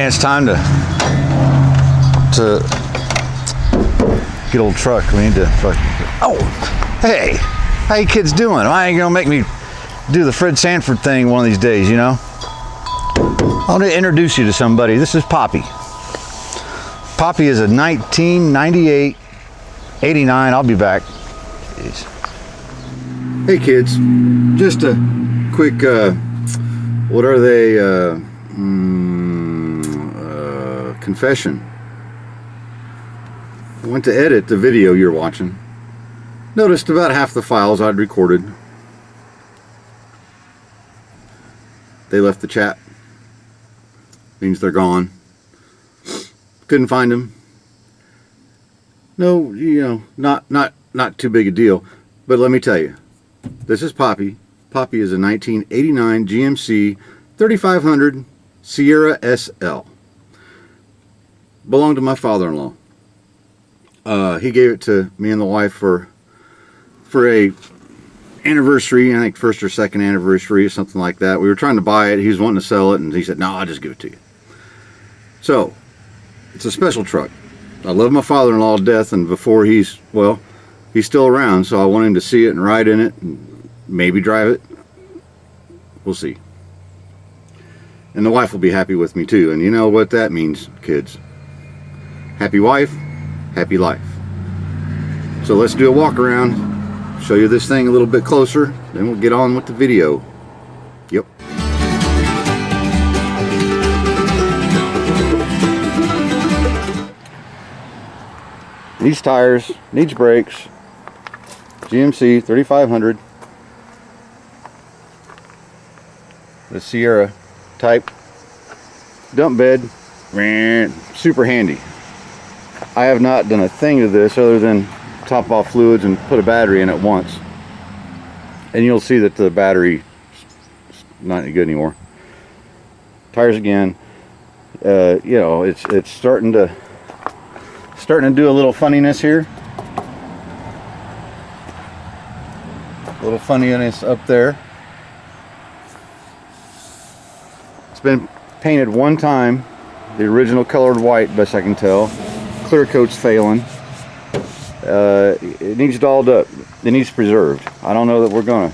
man, it's time to get old truck. We need to oh, hey, how you kids doing? Why ain't you gonna make me do the Fred Sanford thing one of these days, you know? I want to introduce you to somebody. This is Poppy. Poppy is a 1998, 89. I'll be back. Jeez. Hey kids, just a quick, what are they, confession. I went to edit the video you're watching. Noticed about half the files I'd recorded. They left the chat. Means they're gone. Couldn't find them. No, you know, not too big a deal. But let me tell you, this is Poppy. Poppy is a 1989 GMC 3500 Sierra SL. Belonged to my father-in-law. He gave it to me and the wife for a anniversary, I think first or second anniversary or something like that. We were trying to buy it. He was wanting to sell it, and he said, no, I'll just give it to you. So, it's a special truck. I love my father-in-law to death, and before he's still around, so I want him to see it and ride in it and maybe drive it. We'll see. And the wife will be happy with me too, and you know what that means, kids. Happy wife, happy life. So let's do a walk around, show you this thing a little bit closer, then we'll get on with the video. Yep. Needs tires, needs brakes. GMC 3500. The Sierra type. Dump bed. Super handy. I have not done a thing to this other than top off fluids and put a battery in it once. And you'll see that the battery is not any good anymore. Tires again. You know, it's starting to do a little funniness here. A little funniness up there. It's been painted one time, the original colored white, best I can tell. Clear coat's failing. It needs dolled up. It needs preserved. I don't know that we're gonna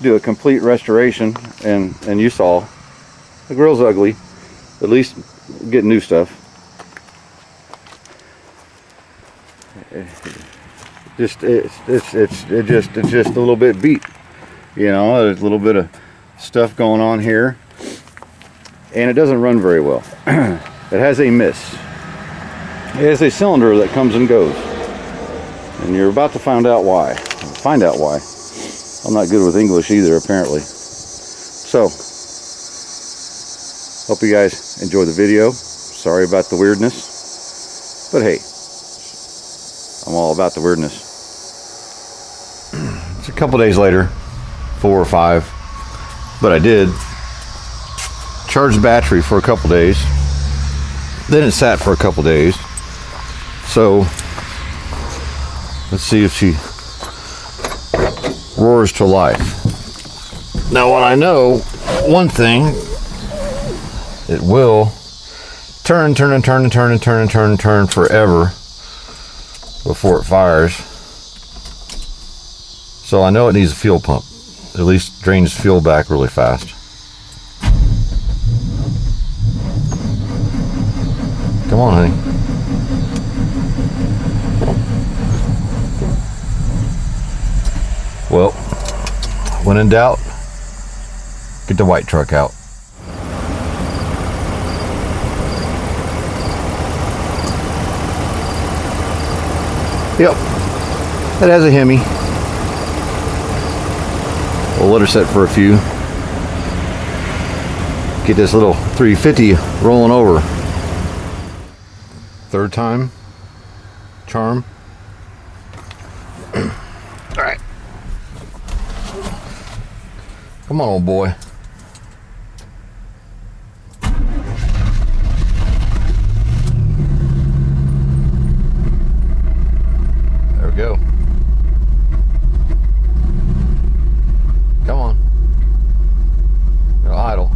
do a complete restoration, and you saw the grill's ugly. At least get new stuff. It's just a little bit beat, you know. There's a little bit of stuff going on here, and it doesn't run very well. It has a miss. It has a cylinder that comes and goes, and you're about to find out why. I'm not good with English either, apparently. So hope you guys enjoy the video. Sorry about the weirdness, but hey, I'm all about the weirdness. It's a couple days later, 4 or 5, but I did charge the battery for a couple days. Then it sat for a couple days. So let's see if she roars to life. Now, when I know one thing, it will turn forever before it fires. So I know it needs a fuel pump. At least drains fuel back really fast. Come on, honey. Well, when in doubt, get the white truck out. Yep, it has a Hemi. We'll let her set for a few. Get this little 350 rolling over. Third time, charm. All right. Come on, old boy. There we go. Come on. You're idle.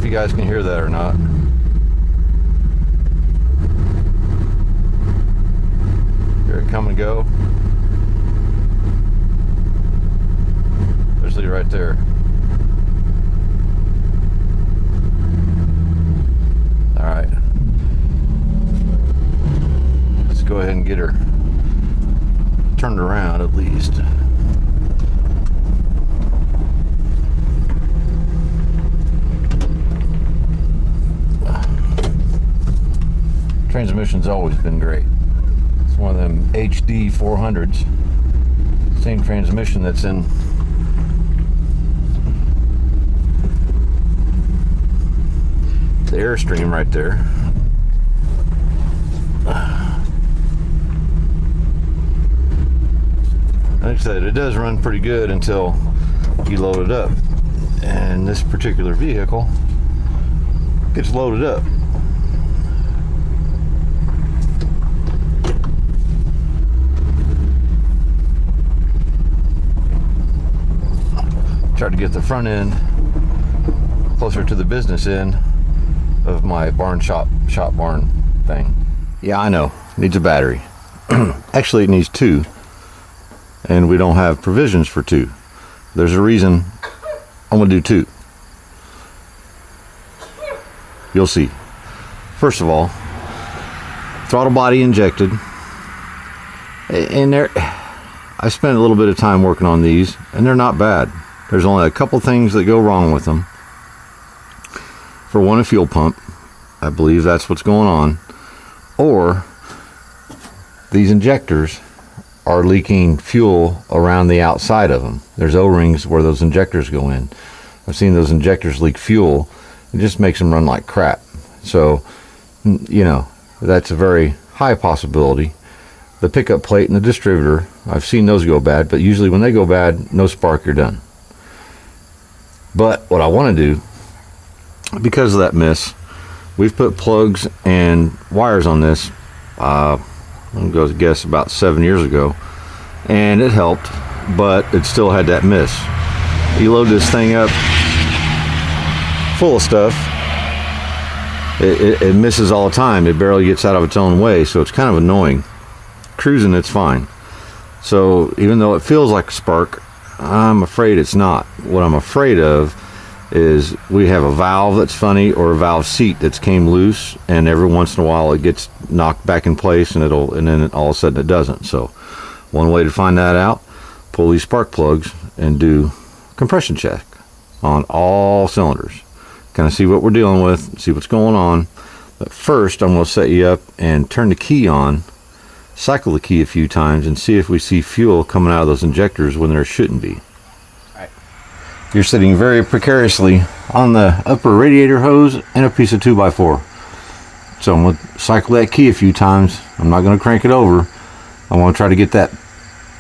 you guys can hear that or not. Here it come and go. There's Lee right there. All right. Let's go ahead and get her turned around at least. Transmission's always been great. It's one of them HD 400s. Same transmission that's in the Airstream right there. Like I said, it does run pretty good until you load it up. And this particular vehicle gets loaded up. Try to get the front end closer to the business end of my shop barn thing. Yeah, I know, needs a battery. Actually, it needs 2, and we don't have provisions for 2. There's a reason I'm gonna do 2. You'll see. First of all, throttle body injected, and I spent a little bit of time working on these, and they're not bad. There's only a couple things that go wrong with them. For one, a fuel pump. I believe that's what's going on. Or these injectors are leaking fuel around the outside of them. There's O-rings where those injectors go in. I've seen those injectors leak fuel. It just makes them run like crap. So, you know, that's a very high possibility. The pickup plate and the distributor, I've seen those go bad, but usually when they go bad, no spark, you're done. But what I want to do, because of that miss, we've put plugs and wires on this, I'm going to guess about 7 years ago, and it helped, but it still had that miss. You load this thing up full of stuff, it misses all the time. It barely gets out of its own way, so it's kind of annoying. Cruising, it's fine. So even though it feels like a spark, I'm afraid it's not. What I'm afraid of is we have a valve that's funny, or a valve seat that's came loose, and every once in a while it gets knocked back in place, and then all of a sudden it doesn't. So one way to find that out, pull these spark plugs and do compression check on all cylinders. Kind of see what we're dealing with, see what's going on. But first I'm going to set you up and turn the key on, cycle the key a few times, and see if we see fuel coming out of those injectors when there shouldn't be. Right. You're sitting very precariously on the upper radiator hose and a piece of 2x4. So I'm going to cycle that key a few times. I'm not going to crank it over. I want to try to get that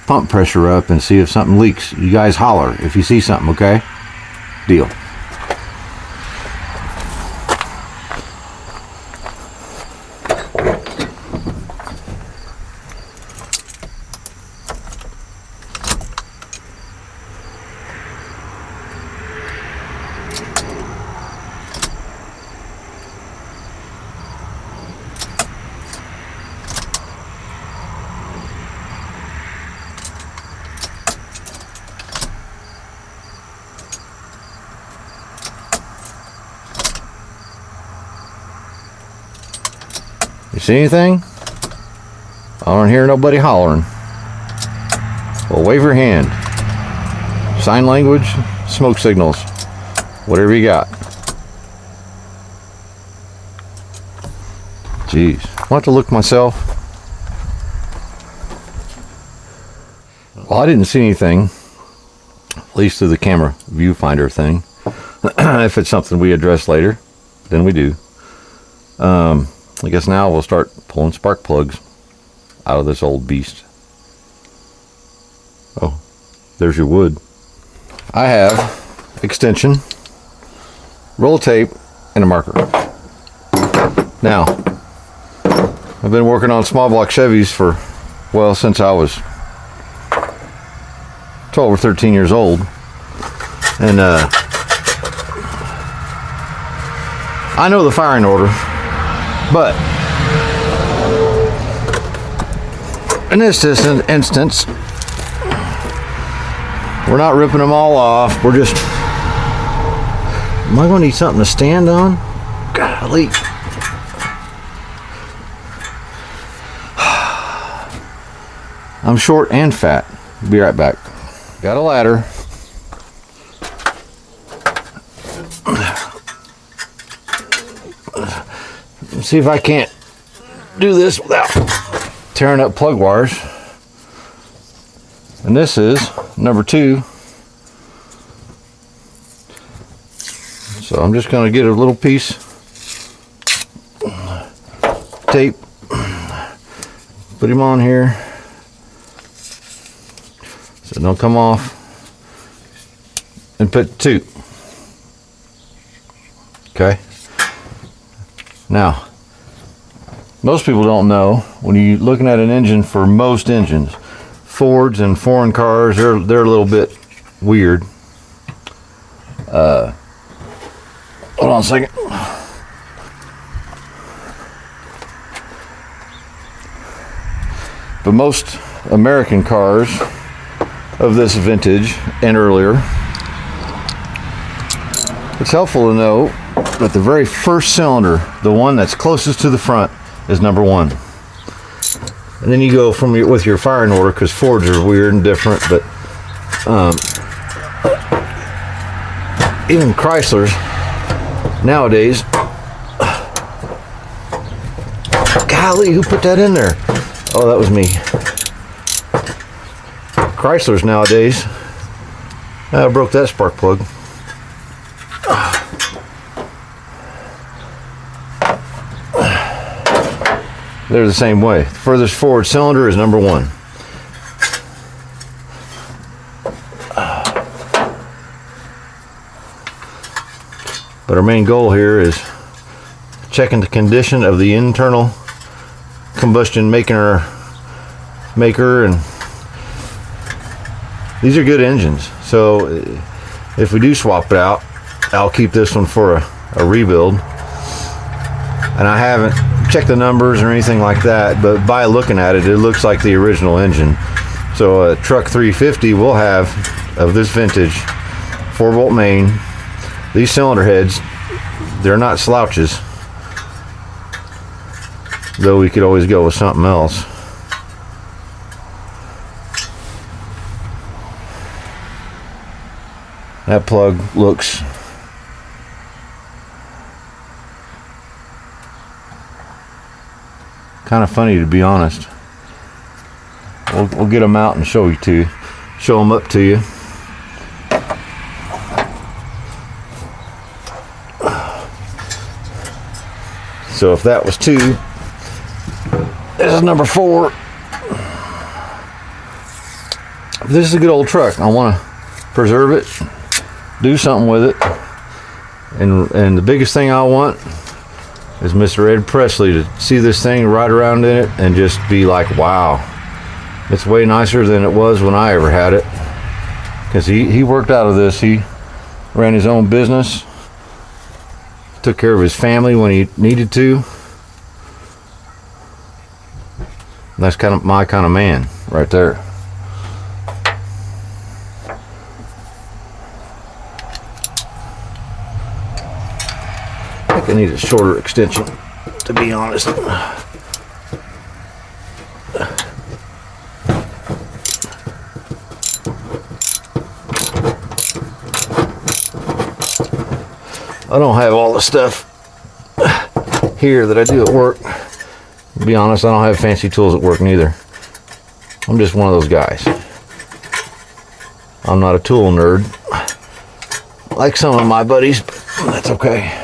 pump pressure up and see if something leaks. You guys holler if you see something, okay? Deal. You see anything? I don't hear nobody hollering. Well, wave your hand. Sign language, smoke signals, whatever you got. Jeez, I'll have to look myself. Well, I didn't see anything, at least through the camera viewfinder thing. If it's something we address later, then we do. I guess now we'll start pulling spark plugs out of this old beast. Oh, there's your wood. I have extension, roll of tape, and a marker. Now, I've been working on small block Chevys for, well, since I was 12 or 13 years old. And I know the firing order, but in this instance, we're not ripping them all off. We're just, am I going to need something to stand on? Golly. I'm short and fat. Be right back. Got a ladder. Let's see if I can't do this without tearing up plug wires. And this is number 2. So I'm just going to get a little piece tape, put him on here so don't come off, and put 2. Okay. Now, most people don't know, when you're looking at an engine, for most engines, Fords and foreign cars, they're a little bit weird. Hold on a second. But most American cars of this vintage and earlier, it's helpful to know that the very first cylinder, the one that's closest to the front, is number 1. And then you go from with your firing order, because Fords are weird and different, but even Chryslers nowadays, golly, who put that in there? Oh, that was me. Chryslers nowadays, I broke that spark plug. They're the same way. The furthest forward cylinder is number 1. But our main goal here is checking the condition of the internal combustion maker, and these are good engines. So if we do swap it out, I'll keep this one for a rebuild. And I haven't checked the numbers or anything like that, but by looking at it, it looks like the original engine. So a truck 350 will have, of this vintage, 4-bolt main. These cylinder heads, they're not slouches, though we could always go with something else. That plug looks kind of funny, to be honest. We'll get them out and show them up to you. So if that was 2, this is number 4. This is a good old truck. I want to preserve it, do something with it, and the biggest thing I want is Mr. Ed Presley to see this thing ride around in it and just be like, wow, it's way nicer than it was when I ever had it. Because he worked out of this. He ran his own business, took care of his family when he needed to. And that's kind of my kind of man right there. I think I need a shorter extension, to be honest. I don't have all the stuff here that I do at work. To be honest, I don't have fancy tools at work neither. I'm just one of those guys. I'm not a tool nerd like some of my buddies, but that's okay.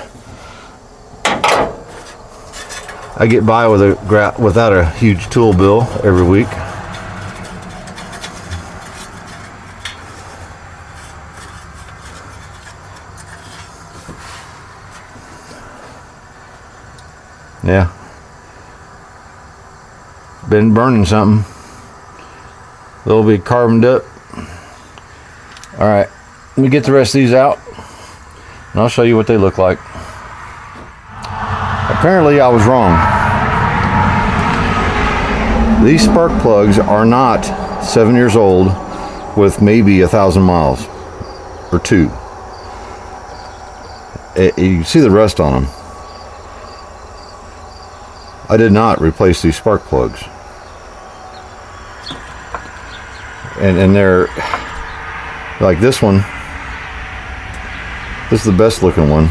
I get by without a huge tool bill every week. Yeah. Been burning something. They'll be carboned up. Alright, let me get the rest of these out and I'll show you what they look like. Apparently I was wrong. These spark plugs are not 7 years old with maybe 1,000 miles or 2. You see the rust on them. I did not replace these spark plugs. And they're like this one. This is the best looking one.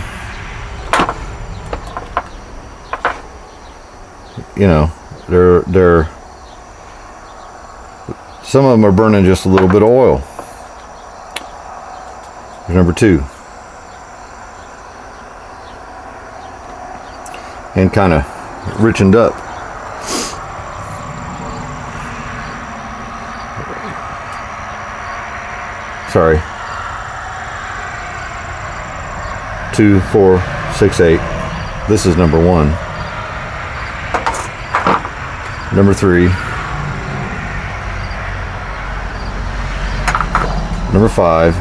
You know, they're some of them are burning just a little bit of oil. Here's number 2. And kind of richened up. Sorry. 2, 4, 6, 8. This is number 1. Number 3. Number 5.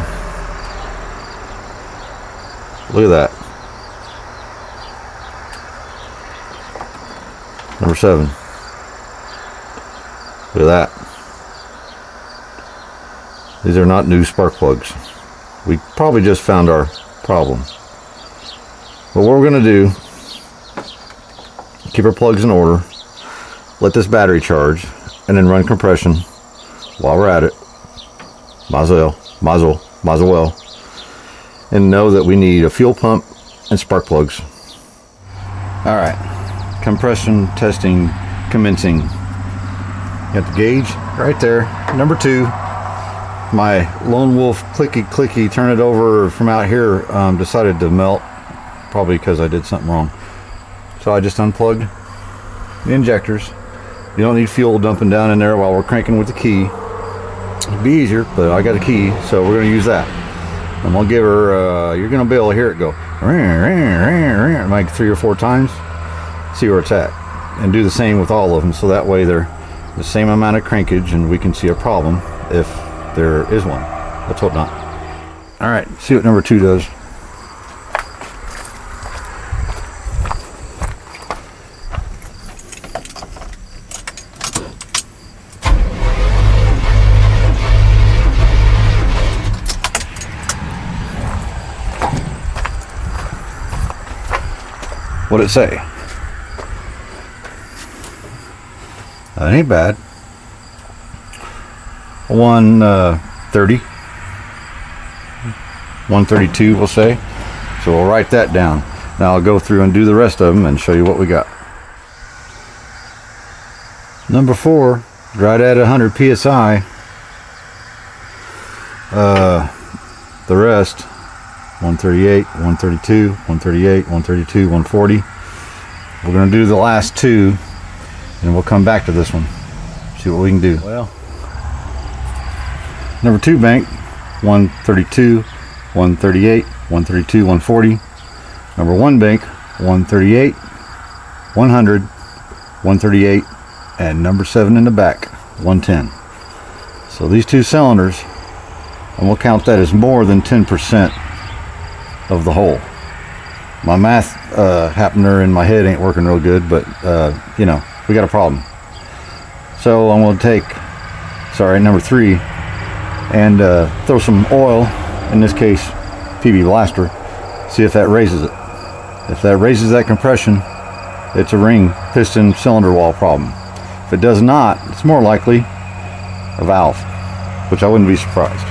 Look at that. Number 7. Look at that. These are not new spark plugs. We probably just found our problem. But what we're going to do, keep our plugs in order, let this battery charge, and then run compression while we're at it. Might as well. And know that we need a fuel pump and spark plugs. Alright, compression testing commencing. Got the gauge right there, number 2. My lone wolf clicky, turn it over from out here, decided to melt, probably because I did something wrong. So I just unplugged the injectors. You don't need fuel dumping down in there while we're cranking with the key. It'd be easier, but I got a key, so we're going to use that. I'm going to give her, you're going to be able to hear it go like 3 or 4 times, see where it's at, and do the same with all of them, so that way they're the same amount of crankage and we can see a problem if there is one. Let's hope not. Alright, see what number 2 does. What'd it say? That ain't bad. 130, 132 we'll say. So we'll write that down. Now I'll go through and do the rest of them and show you what we got. Number 4, right at 100 psi. The rest 138, 132, 138, 132, 140. We're going to do the last 2 and we'll come back to this one, see what we can do. Well, number 2 bank 132, 138, 132, 140. Number 1 bank 138, 100, 138, and number 7 in the back 110. So these 2 cylinders, and we'll count that as more than 10% of the whole. My math happener in my head ain't working real good, but you know, we got a problem. So I'm going to take, number 3, and throw some oil, in this case PB Blaster, see if that raises it. If that raises that compression, it's a ring piston cylinder wall problem. If it does not, it's more likely a valve, which I wouldn't be surprised.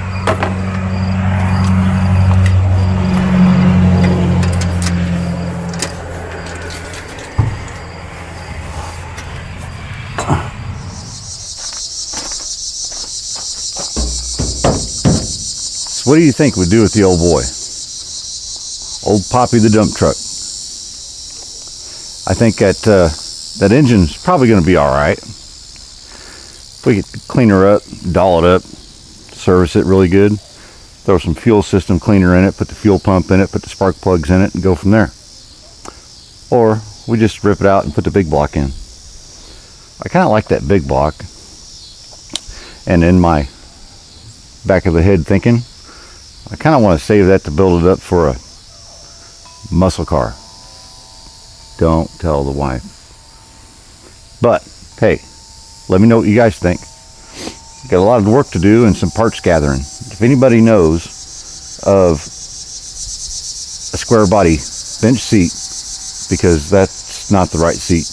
What do you think we'd do with the old boy? Old Poppy the dump truck. I think that engine's probably going to be alright. If we could clean her up, doll it up, service it really good, throw some fuel system cleaner in it, put the fuel pump in it, put the spark plugs in it, and go from there. Or we just rip it out and put the big block in. I kind of like that big block. And in my back of the head thinking, I kind of want to save that to build it up for a muscle car. Don't tell the wife. But, hey, let me know what you guys think. Got a lot of work to do and some parts gathering. If anybody knows of a square body bench seat, because that's not the right seat,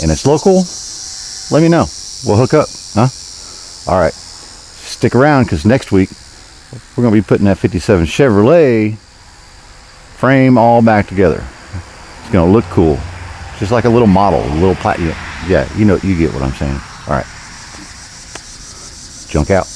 and it's local, let me know. We'll hook up, huh? All right. Stick around, because next week we're going to be putting that 57 Chevrolet frame all back together. It's going to look cool. Just like a little model, a little platinum. Yeah, you know, you get what I'm saying. All right. Junk out.